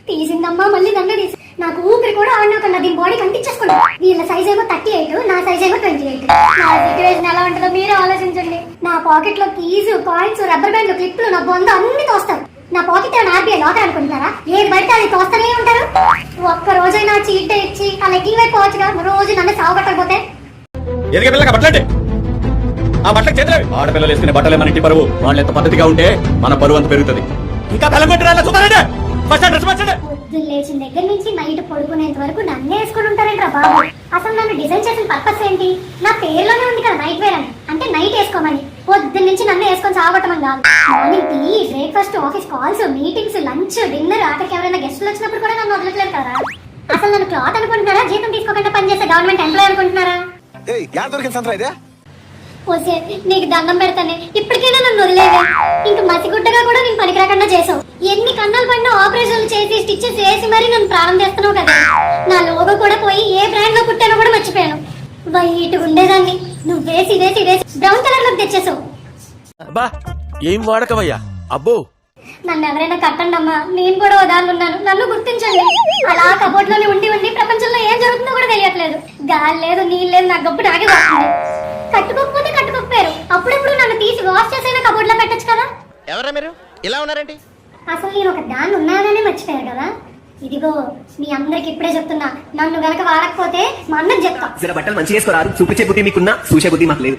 తీసిందమ్మా మళ్ళీ నన్ను తీసి నాకు ఊపిరి కూడా ఆడినకుండా దీని బాడీ కంటించేసుకున్నా. వీళ్ళ సైజ్ ఏమో 38, నా సైజ్ ఏమో 28. నా సిచ్యువేషన్ ఎలా ఉంటుందో మీరే ఆలోచించండి. నా పాకెట్ లో కీస్, కాయిన్స్, రబ్బర్ బ్యాండ్లు, క్లిప్లు, నా బొంద అన్ని తోస్తారు. నా పాకెట్ ఏమైనా ఆర్బీఐ లాకర్ అనుకుంటున్నారా? ఏది పడితే అది తోస్తూనే ఉంటారు. ఒక్క రోజైనా చీట్ డే ఇచ్చి ఆ లెక్కింగ్ వైపు పోవచ్చుగా, రోజు నన్ను సాగు పట్టకపోతే. ఆ బట్టలకు చేతులవి. ఆడపిల్లలు వేసుకునే బట్టలే మన ఇంటి పరువు. వాళ్ళు ఎంత పద్ధతిగా ఉంటే మన పరువు అంత పెరుగుతుంది. ఇంకా పొద్దున్న లేచిన దగ్గర నుంచి నైట్ పడుకునేంత వరకు నన్నే వేసుకుని ఉంటారంట బాబు. అసలు నన్ను డిజైన్ చేసిన పర్పస్ ఏంటి? నా పేరులోనే ఉంది కదా నైట్ వేర్ అని. అంటే నైట్ వేసుకోమని. పొద్దున్న నుంచి నన్ను వేసుకొని సాగొట్టమని కాదు. Morning tea, breakfast, office calls, meetings, lunch, dinner, ఆఖరికి ఎవరైనా గెస్టులు వచ్చినప్పుడు కూడా నన్ను వదలట్లేదు కదా. అసలు నన్ను క్లాత్ అనుకుంటున్నారా? జీతం తీసుకోకుండా పనిచేసే గవర్నమెంట్ ఎంప్లాయ్ అనుకుంటున్నారా? నీకు దండం పెడతానే, ఇప్పటికైనా నన్ను వదిలేవే. ఇంక మసిగుడ్డగా కూడా నేను పనికి రాకుండా చేసావు. ఎన్ని కన్నాలు పడినా ఆపరేషన్లు చేసి స్టిచెస్ వేసి మరి నన్ను ప్రాణం చేస్తున్నావు కదా. నా లోగో కూడా పోయి ఏ బ్రాండ్ లో పుట్టానో కూడా మర్చిపోయాను. వైట్ ఉండేదాన్ని నువ్వు వేసి వేసి వేసి బ్రౌన్ కలర్ లోకి తెచ్చేసావు. ఏం వాడకవయ్యా అబ్బో. నన్ను ఎవరైనా కట్టండి అమ్మా, నేను కూడా ఉదాహరణున్నాను. నన్ను గుర్తించండి. అలా కబోర్డ్ లోనే ఉండి ఉండి ప్రపంచంలో ఏం జరుగుతుందో కూడా తెలియట్లేదు. గాలి లేదు, నీళ్ళు లేదు, నా గబ్బు నాకే వస్తుంది. కట్టుకోకపోతే కట్టుకోకపోయారు. అప్పుడప్పుడు నన్ను తీసి వాష్ చేసైనా కబోర్డ్ లో పెట్టచ్చు కదా. ఎవరా మీరు ఇలా ఉన్నారండి? అసలు నేను ఒక దాన్ని ఉన్నాననే మర్చిపోయారు కదా. ఇదిగో మీ అందరికి ఇప్పుడే చెప్తున్నా, నన్ను గనక వాడకపోతే మా అన్నకు చెప్తా. బట్టలు మంచిగా వేసుకోరాదు. చూపించే బుద్ధి మీకున్నా, చూసే బుద్ధి మాకు లేదు.